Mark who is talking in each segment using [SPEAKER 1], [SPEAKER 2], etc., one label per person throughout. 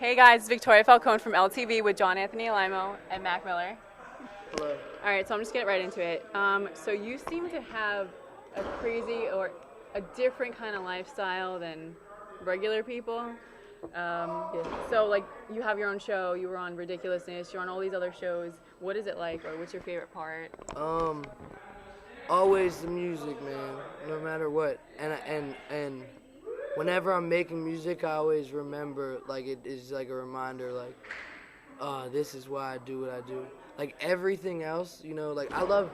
[SPEAKER 1] Hey guys, it's Victoria Falcone from LTV with John Anthony Alimo and Mac Miller.
[SPEAKER 2] Hello.
[SPEAKER 1] All right, so I'm just getting right into it. So you seem to have a crazy or a different kind of lifestyle than regular people. So like you have your own show, you were on Ridiculousness, you're on all these other shows. What is it like, or what's your favorite part?
[SPEAKER 2] Always the music, man. No matter what. And whenever I'm making music, I always remember, like, it is like a reminder, like, this is why I do what I do. Like everything else, like I love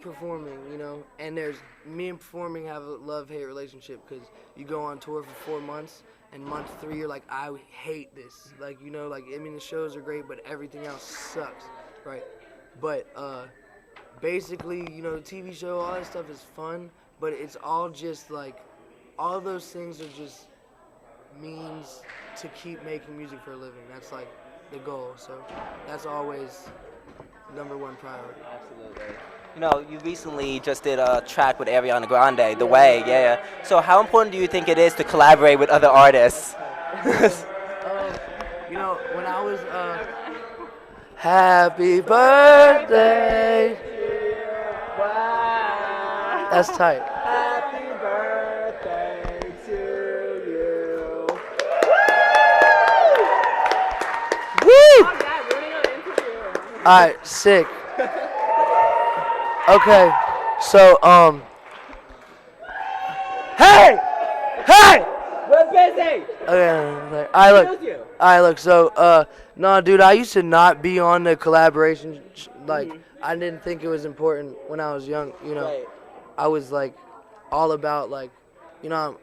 [SPEAKER 2] performing, and there's me and performing have a love-hate relationship because you go on tour for 4 months, and month 3 you're like, I hate this. Like, I mean, the shows are great, but everything else sucks, right? But basically, the TV show, all that stuff is fun, but it's all just like, all those things are just means to keep making music for a living. That's like the goal. So that's always number one priority.
[SPEAKER 3] Absolutely. You recently just did a track with Ariana Grande, The Way, yeah. So how important do you think it is to collaborate with other artists?
[SPEAKER 2] When I was happy birthday.
[SPEAKER 1] Wow.
[SPEAKER 2] That's tight.
[SPEAKER 3] Happy birthday to you.
[SPEAKER 2] Woo!
[SPEAKER 1] How's that? Ruining our interview.
[SPEAKER 2] All right, sick. Okay, so hey,
[SPEAKER 3] We're busy.
[SPEAKER 2] okay, I look. So no, dude, I used to not be on the collaboration. Like, I didn't think it was important when I was young.
[SPEAKER 3] Right.
[SPEAKER 2] I was like all about, like, I'm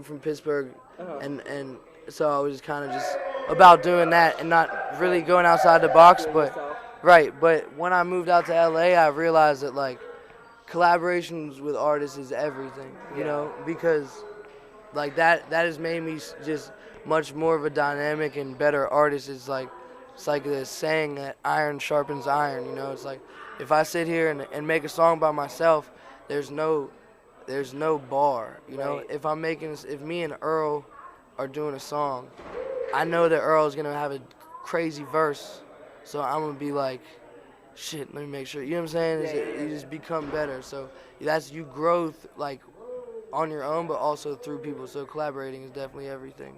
[SPEAKER 2] from Pittsburgh, and so I was kind of just about doing that and not really going outside the box. But right, but when I moved out to LA, I realized that, like, collaborations with artists is everything, because like that has made me just much more of a dynamic and better artist. It's like the saying that iron sharpens iron. It's like, if I sit here and make a song by myself, there's no bar.
[SPEAKER 3] Right.
[SPEAKER 2] If me and Earl are doing a song, I know that Earl's gonna have a crazy verse, so I'm gonna be like, shit, let me make sure. You know what I'm saying? You just become better. So you grow like on your own, but also through people. So collaborating is definitely everything.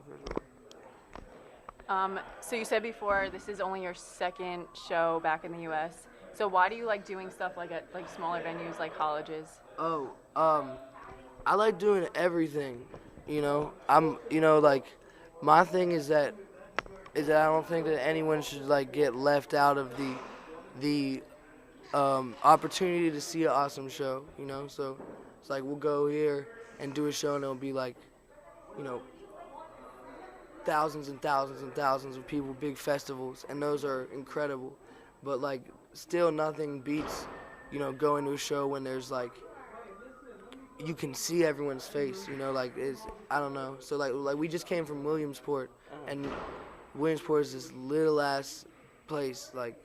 [SPEAKER 1] So you said before this is only your second show back in the U.S. So why do you like doing stuff like at like smaller venues like colleges?
[SPEAKER 2] Oh, I like doing everything. Like, my thing is that I don't think that anyone should, like, get left out of the opportunity to see an awesome show. So it's like, we'll go here and do a show, and it'll be like, thousands and thousands and thousands of people, big festivals, and those are incredible. But, like, still nothing beats, going to a show when there's, like, you can see everyone's face, like, I don't know. So, like we just came from Williamsport, and Williamsport is this little ass place, like,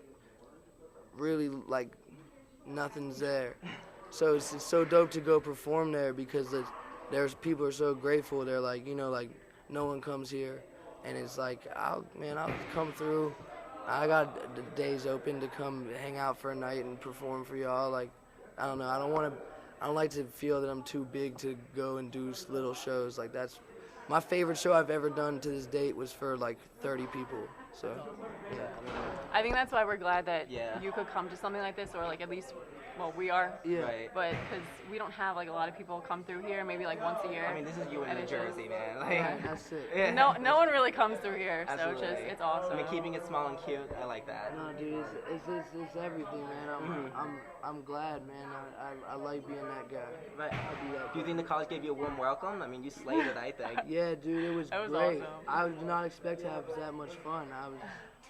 [SPEAKER 2] really, like, nothing's there. So it's so dope to go perform there because there's people are so grateful. They're like, like, no one comes here, and it's like, I'll come through. I got the days open to come hang out for a night and perform for y'all. Like, I don't know. I don't like to feel that I'm too big to go and do little shows. Like, that's my favorite show I've ever done to this date was for like 30 people. So yeah.
[SPEAKER 1] I think that's why we're glad that
[SPEAKER 3] Yeah.
[SPEAKER 1] you could come to something like this, or like at least, well, we are.
[SPEAKER 2] Yeah.
[SPEAKER 3] Right.
[SPEAKER 1] But because we don't have like a lot of people come through here, maybe like once a year.
[SPEAKER 3] I mean, this is you in
[SPEAKER 1] And
[SPEAKER 3] New
[SPEAKER 1] it's just-
[SPEAKER 3] Jersey, man.
[SPEAKER 2] Right, that's it.
[SPEAKER 3] Yeah.
[SPEAKER 1] No one really comes through here, so
[SPEAKER 3] Absolutely.
[SPEAKER 1] it's awesome.
[SPEAKER 3] I mean, keeping it small and cute, I like that.
[SPEAKER 2] No, dude, it's everything, man. I'm glad, man. I like being that guy.
[SPEAKER 3] Right.
[SPEAKER 2] I'll be that
[SPEAKER 3] Do you
[SPEAKER 2] guy.
[SPEAKER 3] think the college gave you a warm welcome? I mean, you slayed it, I think.
[SPEAKER 2] Yeah, dude, it was
[SPEAKER 1] That was
[SPEAKER 2] great.
[SPEAKER 1] awesome.
[SPEAKER 2] I did not expect to have that much fun. I was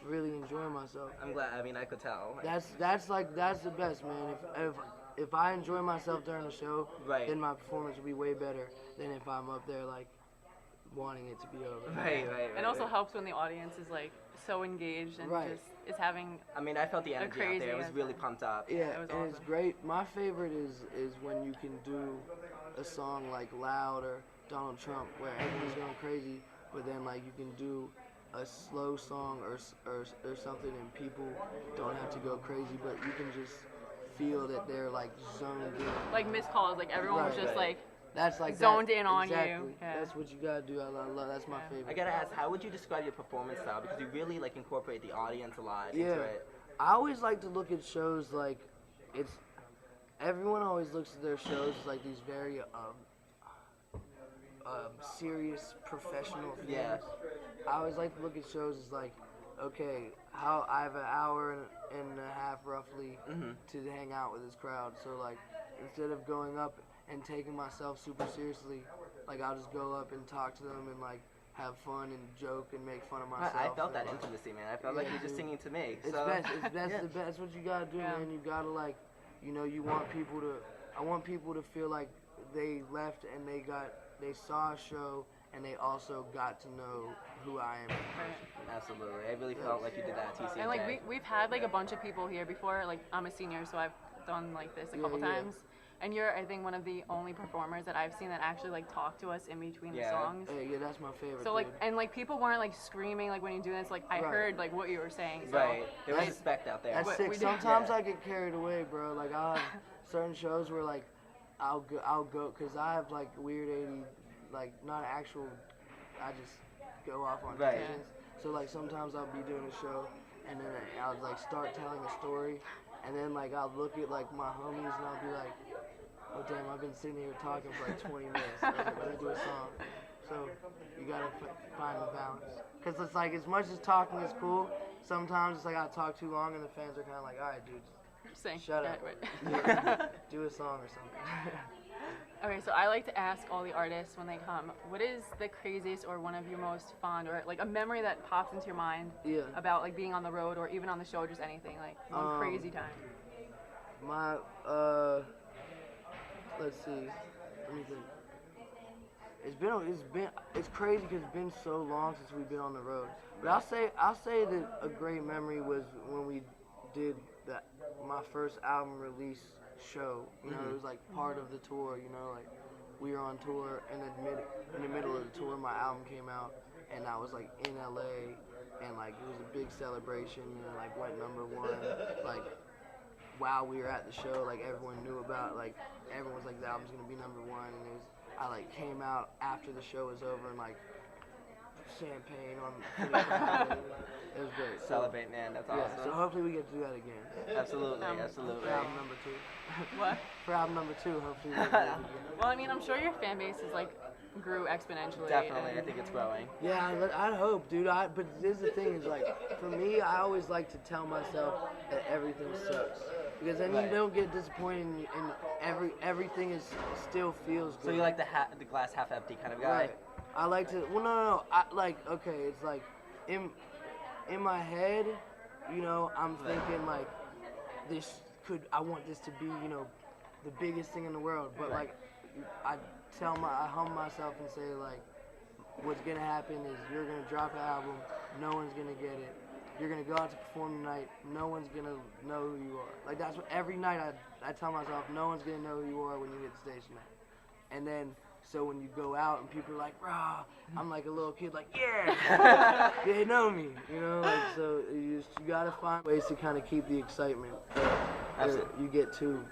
[SPEAKER 2] really enjoying myself.
[SPEAKER 3] I'm glad. I mean, I could tell.
[SPEAKER 2] That's the best, man. If I enjoy myself during the show,
[SPEAKER 3] Right.
[SPEAKER 2] then my performance will be way better than if I'm up there like wanting it to be over.
[SPEAKER 3] Right.
[SPEAKER 1] And also helps when the audience is like so engaged and
[SPEAKER 2] Right.
[SPEAKER 1] just is having.
[SPEAKER 3] I mean, I felt the energy out
[SPEAKER 1] crazy
[SPEAKER 3] there. It was
[SPEAKER 1] energy.
[SPEAKER 3] really pumped up.
[SPEAKER 2] Yeah,
[SPEAKER 1] That was
[SPEAKER 2] and it's
[SPEAKER 1] awesome.
[SPEAKER 2] great. My favorite is when you can do a song like Loud or Donald Trump, where everyone's going crazy, but then like you can do a slow song or something, and people don't have to go crazy, but you can just feel that they're like zoned in.
[SPEAKER 1] Like missed calls, like everyone was
[SPEAKER 2] Right,
[SPEAKER 1] just
[SPEAKER 3] right.
[SPEAKER 1] like
[SPEAKER 2] That's like
[SPEAKER 1] zoned
[SPEAKER 2] that.
[SPEAKER 1] in on
[SPEAKER 2] Exactly.
[SPEAKER 1] you. Yeah.
[SPEAKER 2] That's what you gotta do. I love. That's my
[SPEAKER 1] Yeah.
[SPEAKER 2] favorite.
[SPEAKER 3] I gotta ask, how would you describe your performance style? Because you really like incorporate the audience a lot
[SPEAKER 2] Yeah.
[SPEAKER 3] into it.
[SPEAKER 2] I always like to look at shows like it's. Everyone always looks at their shows as like these very serious professional things.
[SPEAKER 3] Yeah.
[SPEAKER 2] I always like to look at shows as like, okay, how I have an hour and a half roughly
[SPEAKER 3] Mhm.
[SPEAKER 2] to hang out with this crowd. So like, instead of going up and taking myself super seriously, like I'll just go up and talk to them and like have fun and joke and make fun of myself.
[SPEAKER 3] I felt
[SPEAKER 2] and,
[SPEAKER 3] that
[SPEAKER 2] like,
[SPEAKER 3] intimacy, man. I felt like
[SPEAKER 2] Yeah,
[SPEAKER 3] you were just
[SPEAKER 2] dude.
[SPEAKER 3] singing to me.
[SPEAKER 2] It's
[SPEAKER 3] so,
[SPEAKER 2] best. It's best.
[SPEAKER 3] yeah.
[SPEAKER 2] That's what you gotta do,
[SPEAKER 1] Yeah.
[SPEAKER 2] man. You gotta like, you know, you want people to. I want people to feel like they left and they saw a show and they also got to know who I am.
[SPEAKER 1] Right.
[SPEAKER 3] Absolutely. I really felt like you did that at TCJ.
[SPEAKER 1] And like we've had like a bunch of people here before. Like I'm a senior, so I've done like this a couple
[SPEAKER 2] Yeah.
[SPEAKER 1] times. And you're, I think, one of the only performers that I've seen that actually like talk to us in between
[SPEAKER 3] Yeah.
[SPEAKER 1] the songs.
[SPEAKER 2] Hey, yeah, that's my favorite.
[SPEAKER 1] So like,
[SPEAKER 2] dude.
[SPEAKER 1] and like people weren't like screaming like when you do this. Like I
[SPEAKER 2] Right.
[SPEAKER 1] heard like what you were saying. So
[SPEAKER 3] Right. There was
[SPEAKER 2] That's-
[SPEAKER 3] respect out there.
[SPEAKER 2] That's
[SPEAKER 1] What
[SPEAKER 2] sick.
[SPEAKER 1] we do-
[SPEAKER 2] Sometimes
[SPEAKER 3] Yeah.
[SPEAKER 2] I get carried away, bro. Like I'll have certain shows where like I'll go because I have like weird AD, like not actual. I just go off on
[SPEAKER 3] Right.
[SPEAKER 2] tangents. So like sometimes I'll be doing a show and then I'll like start telling a story, and then like I'll look at like my homies and I'll be like, oh damn, I've been sitting here talking for like 20 minutes. I'm like, let me do a song. So you gotta find the balance. Cause it's like as much as talking is cool, sometimes it's like I talk too long and the fans are kind of like, all right, dude,
[SPEAKER 1] Sing.
[SPEAKER 2] shut
[SPEAKER 1] Yeah,
[SPEAKER 2] up.
[SPEAKER 1] right.
[SPEAKER 2] Do a song or something.
[SPEAKER 1] Okay, so I like to ask all the artists when they come, what is the craziest or one of your most fond or like a memory that pops into your mind
[SPEAKER 2] Yeah.
[SPEAKER 1] about like being on the road or even on the show, just anything, like one crazy time.
[SPEAKER 2] My let's see. Let me think. It's crazy because it's been so long since we've been on the road. But I'll say that a great memory was when we did my first album release show. You know, it was like part of the tour. You know, like we were on tour, and in the middle of the tour, my album came out, and I was like in LA, and like it was a big celebration, and like went #1. Like while we were at the show, like everyone knew about, like everyone was like the album's gonna be #1, and I like came out after the show was over and like champagne on the crowd. It was great. So,
[SPEAKER 3] Celebrate, man. That's
[SPEAKER 2] yeah,
[SPEAKER 3] awesome.
[SPEAKER 2] so hopefully we get to do that again.
[SPEAKER 3] Absolutely.
[SPEAKER 1] Um,
[SPEAKER 3] Absolutely.
[SPEAKER 2] For album #2.
[SPEAKER 1] What?
[SPEAKER 2] For album #2, hopefully we get to do that again.
[SPEAKER 1] Well, I mean, I'm sure your fan base is like grew exponentially.
[SPEAKER 3] Definitely. I
[SPEAKER 1] and-
[SPEAKER 3] think it's growing.
[SPEAKER 2] Yeah, I hope, dude. But this is the thing is like, for me, I always like to tell myself that everything sucks, because then
[SPEAKER 3] Right.
[SPEAKER 2] you don't get disappointed, and everything still feels good.
[SPEAKER 3] So you like the glass half empty kind of guy?
[SPEAKER 2] Right. I like to. Well, no. I like. Okay, it's like in my head, you know, I'm thinking like I want this to be, you know, the biggest thing in the world. But
[SPEAKER 3] Right.
[SPEAKER 2] like, I hum myself and say like, what's gonna happen is you're gonna drop an album, no one's gonna get it. You're gonna go out to perform tonight, no one's gonna know who you are. Like that's what every night I tell myself, no one's gonna know who you are when you hit the stage tonight. And then so when you go out and people are like, rah, I'm like a little kid, like, yeah, they know me, you know. Like so, you gotta find ways to kind of keep the excitement.
[SPEAKER 3] Absolutely.
[SPEAKER 2] You get to,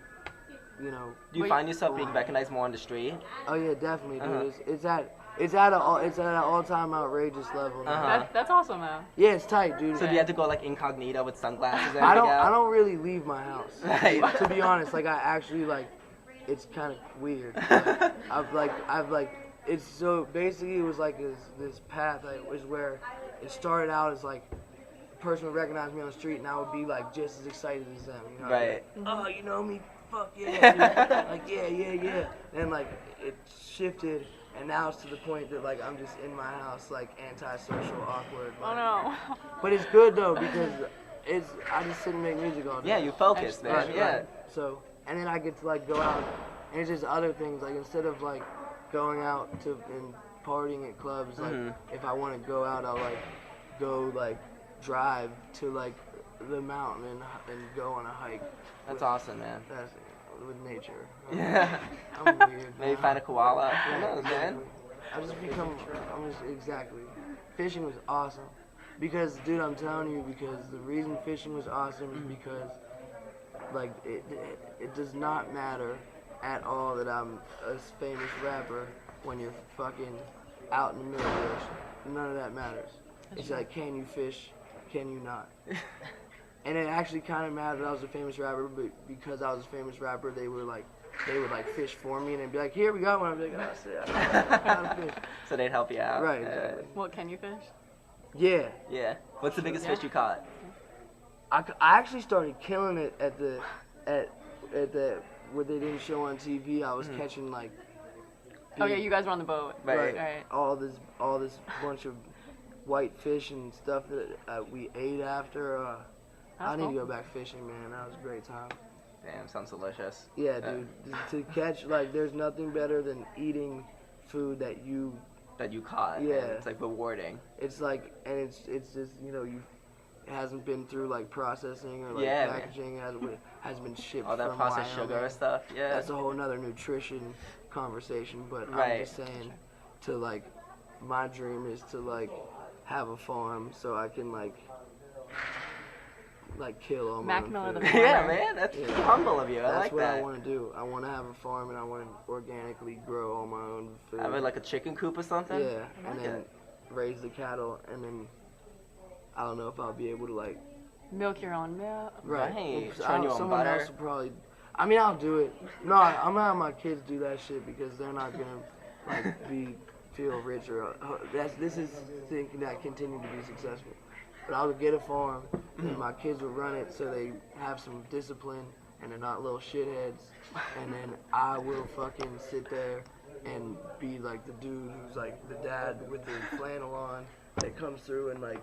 [SPEAKER 2] you know.
[SPEAKER 3] Do you find yourself being recognized more on the street?
[SPEAKER 2] Oh yeah, definitely, dude.
[SPEAKER 3] Uh-huh.
[SPEAKER 2] It's at an all-time outrageous level. Now.
[SPEAKER 3] Uh-huh.
[SPEAKER 1] That's awesome though.
[SPEAKER 2] Yeah, it's tight, dude.
[SPEAKER 3] So do you have to go like incognito with sunglasses and
[SPEAKER 2] I
[SPEAKER 3] everything out?
[SPEAKER 2] don't really leave my house.
[SPEAKER 3] Right.
[SPEAKER 2] To be honest, like I actually like, it's kind of weird. Like, I've like, it's so basically it was like this path. Like, was where it started out as like, a person would recognize me on the street and I would be like just as excited as them. You know?
[SPEAKER 3] Right.
[SPEAKER 2] Like, oh, you know me? Fuck yeah. Dude. Like yeah. And like it shifted. And now it's to the point that like I'm just in my house, like antisocial, awkward.
[SPEAKER 1] Oh
[SPEAKER 2] Like,
[SPEAKER 1] no.
[SPEAKER 2] But it's good though because I just sit and make music all day.
[SPEAKER 3] Yeah, you focus, man.
[SPEAKER 2] Right,
[SPEAKER 3] Yeah.
[SPEAKER 2] right. So and then I get to like go out and it's just other things. Like instead of like going out and partying at clubs, like if I want to go out, I'll like go like drive to like the mountain and go on a hike.
[SPEAKER 3] That's awesome, man.
[SPEAKER 2] With nature.
[SPEAKER 3] Yeah.
[SPEAKER 2] I'm weird.
[SPEAKER 3] Maybe
[SPEAKER 2] now.
[SPEAKER 3] find a koala. Who
[SPEAKER 2] Yeah,
[SPEAKER 3] knows, man?
[SPEAKER 2] exactly. exactly. Fishing was awesome. Because, dude, I'm telling you, because the reason fishing was awesome is because, like, it does not matter at all that I'm a famous rapper when you're fucking out in the middle of the ocean. None of that matters. It's like, can you fish? Can you not? And it actually kind of mattered I was a famous rapper, but because I was a famous rapper, they would fish for me and they'd be like, here we got one. I'd be like, oh shit, I gotta fish.
[SPEAKER 3] So they'd help you out.
[SPEAKER 2] Right, exactly.
[SPEAKER 1] What, can you fish?
[SPEAKER 2] Yeah.
[SPEAKER 3] Yeah. What's the biggest fish you caught?
[SPEAKER 2] I actually started killing it at the what they didn't show on TV. I was catching like.
[SPEAKER 1] Oh yeah, you guys were on the boat.
[SPEAKER 3] Right.
[SPEAKER 2] All this bunch of white fish and stuff that we ate after. I need to go back fishing, man. That was a great time.
[SPEAKER 3] Damn, sounds delicious.
[SPEAKER 2] Yeah, dude. To catch, like, there's nothing better than eating food that you
[SPEAKER 3] caught.
[SPEAKER 2] Yeah.
[SPEAKER 3] It's like rewarding.
[SPEAKER 2] It's like, and it's just, you know, it hasn't been through like processing or like packaging. It hasn't been shipped.
[SPEAKER 3] All that
[SPEAKER 2] from
[SPEAKER 3] processed
[SPEAKER 2] Wyoming.
[SPEAKER 3] sugar and stuff. Yeah.
[SPEAKER 2] That's a whole nother nutrition conversation. But
[SPEAKER 3] Right.
[SPEAKER 2] I'm just saying, to like, my dream is to like have a farm so I can like kill all my
[SPEAKER 1] Mac
[SPEAKER 2] own
[SPEAKER 1] Miller the
[SPEAKER 2] food.
[SPEAKER 1] farmer.
[SPEAKER 3] Yeah, man. That's humble of you. I
[SPEAKER 2] That's
[SPEAKER 3] like
[SPEAKER 2] what
[SPEAKER 3] that.
[SPEAKER 2] I want to do. I want to have a farm and I want to organically grow all my own food.
[SPEAKER 3] Have it like a chicken coop or something?
[SPEAKER 2] Yeah,
[SPEAKER 3] I
[SPEAKER 2] and
[SPEAKER 3] like
[SPEAKER 2] then
[SPEAKER 3] it.
[SPEAKER 2] raise the cattle, and then I don't know if I'll be able to like.
[SPEAKER 1] Milk your own milk.
[SPEAKER 3] Right.
[SPEAKER 2] Well,
[SPEAKER 3] Turn your own
[SPEAKER 2] someone
[SPEAKER 3] butter.
[SPEAKER 2] else will probably. I mean, I'll do it. No, I'm gonna have my kids do that shit because they're not gonna like feel rich or. This is thinking that continue to be successful. But I would get a farm, and my kids would run it so they have some discipline and they're not little shitheads. And then I will fucking sit there and be like the dude who's like the dad with the flannel on that comes through and like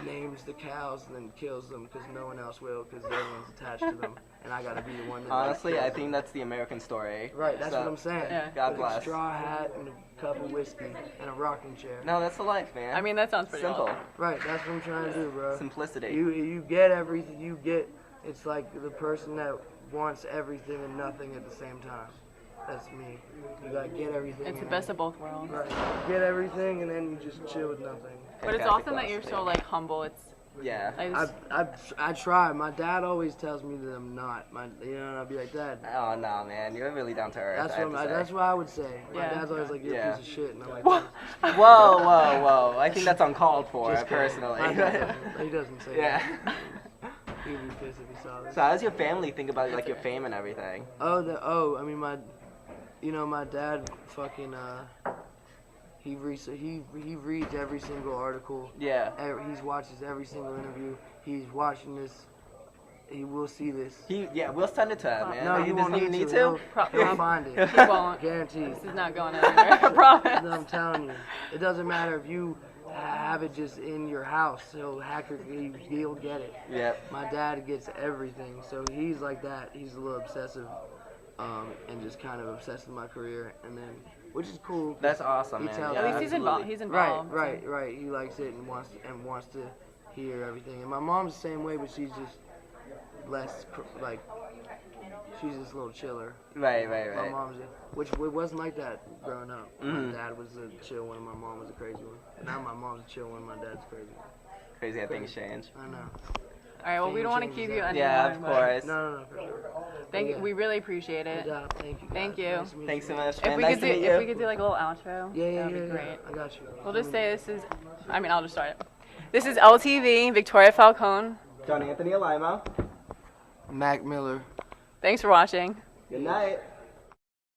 [SPEAKER 2] names the cows and then kills them because no one else will because everyone's attached to them. And I gotta be the one that.
[SPEAKER 3] Honestly,
[SPEAKER 2] kills
[SPEAKER 3] I
[SPEAKER 2] them.
[SPEAKER 3] think that's the American story.
[SPEAKER 2] Right, that's
[SPEAKER 3] So-
[SPEAKER 2] what I'm saying.
[SPEAKER 1] Yeah.
[SPEAKER 3] God
[SPEAKER 2] With
[SPEAKER 3] bless.
[SPEAKER 2] a straw hat and a cup of whiskey and a rocking chair.
[SPEAKER 3] No, that's the life, man.
[SPEAKER 1] I mean, that sounds pretty
[SPEAKER 3] simple.
[SPEAKER 1] awesome.
[SPEAKER 2] Right, that's what I'm trying to do, bro.
[SPEAKER 3] Simplicity.
[SPEAKER 2] You get everything. You get. It's like the person that wants everything and nothing at the same time. That's me. You gotta get everything.
[SPEAKER 1] It's the
[SPEAKER 2] and
[SPEAKER 1] best of both worlds.
[SPEAKER 2] Right. Get everything and then you just chill with nothing.
[SPEAKER 1] But it's
[SPEAKER 3] Fantastic
[SPEAKER 1] awesome that you're
[SPEAKER 3] philosophy.
[SPEAKER 1] so like humble. It's
[SPEAKER 3] Yeah.
[SPEAKER 2] I try. My dad always tells me that I'm not. And I'll be like, Dad.
[SPEAKER 3] Oh no, man, you're really down to earth.
[SPEAKER 2] That's what I would say. My
[SPEAKER 1] Yeah.
[SPEAKER 2] dad's always like, you're
[SPEAKER 3] Yeah.
[SPEAKER 2] a piece of shit, and I'm like,
[SPEAKER 3] Whoa! I think that's uncalled for,
[SPEAKER 2] Just kidding.
[SPEAKER 3] personally.
[SPEAKER 2] My dad doesn't- he doesn't say
[SPEAKER 3] Yeah.
[SPEAKER 2] that. He'd be pissed if he saw this.
[SPEAKER 3] So how does your family think about like your fame and everything?
[SPEAKER 2] I mean, my dad fucking he reads every single article.
[SPEAKER 3] Yeah.
[SPEAKER 2] He watches every single interview. He's watching this. He will see this.
[SPEAKER 3] We'll send it to him, man.
[SPEAKER 2] No,
[SPEAKER 3] Does
[SPEAKER 2] you won't
[SPEAKER 3] he
[SPEAKER 2] need to.
[SPEAKER 3] to?
[SPEAKER 2] He'll find it.
[SPEAKER 1] he won't.
[SPEAKER 2] Guaranteed.
[SPEAKER 1] This is not going anywhere. I promise.
[SPEAKER 2] No, I'm telling you. It doesn't matter if you have it just in your house. He'll get it.
[SPEAKER 3] Yep.
[SPEAKER 2] My dad gets everything, so he's like that. He's a little obsessive, and just kind of obsessed with my career, and then which is cool. 'cause
[SPEAKER 3] That's awesome,
[SPEAKER 2] he
[SPEAKER 3] man.
[SPEAKER 2] tells
[SPEAKER 3] Yeah,
[SPEAKER 1] At least he's involved.
[SPEAKER 3] absolutely.
[SPEAKER 1] He's involved.
[SPEAKER 2] Right. He likes it and wants to hear everything. And my mom's the same way, but she's just less like she's just a little chiller.
[SPEAKER 3] Right.
[SPEAKER 2] My mom's which it wasn't like that growing up.
[SPEAKER 3] Mhm.
[SPEAKER 2] My dad was a chill one, and my mom was a crazy one. Now my mom's a chill one, my dad's crazy.
[SPEAKER 3] Crazy how things change.
[SPEAKER 2] I know.
[SPEAKER 1] All right. Well, we don't want to keep you anymore.
[SPEAKER 3] Yeah, of
[SPEAKER 1] but
[SPEAKER 3] course.
[SPEAKER 2] No, for sure.
[SPEAKER 1] Thank you.
[SPEAKER 2] Yeah.
[SPEAKER 1] We really appreciate
[SPEAKER 2] No
[SPEAKER 1] it.
[SPEAKER 2] doubt. Thank you. Guys.
[SPEAKER 1] Thank you.
[SPEAKER 2] Nice to meet
[SPEAKER 3] Thanks
[SPEAKER 2] you.
[SPEAKER 3] so much,
[SPEAKER 1] If
[SPEAKER 3] man.
[SPEAKER 1] we
[SPEAKER 3] Nice
[SPEAKER 1] could
[SPEAKER 3] to
[SPEAKER 1] do,
[SPEAKER 3] meet
[SPEAKER 1] if
[SPEAKER 3] you.
[SPEAKER 1] we could do like a little outro,
[SPEAKER 2] Yeah.
[SPEAKER 1] that would be great.
[SPEAKER 2] I got you.
[SPEAKER 1] We'll just say this is. I mean, I'll just start it. This is LTV, Victoria Falcone.
[SPEAKER 3] John Anthony Alima.
[SPEAKER 2] Mac Miller.
[SPEAKER 1] Thanks for watching.
[SPEAKER 3] Good night.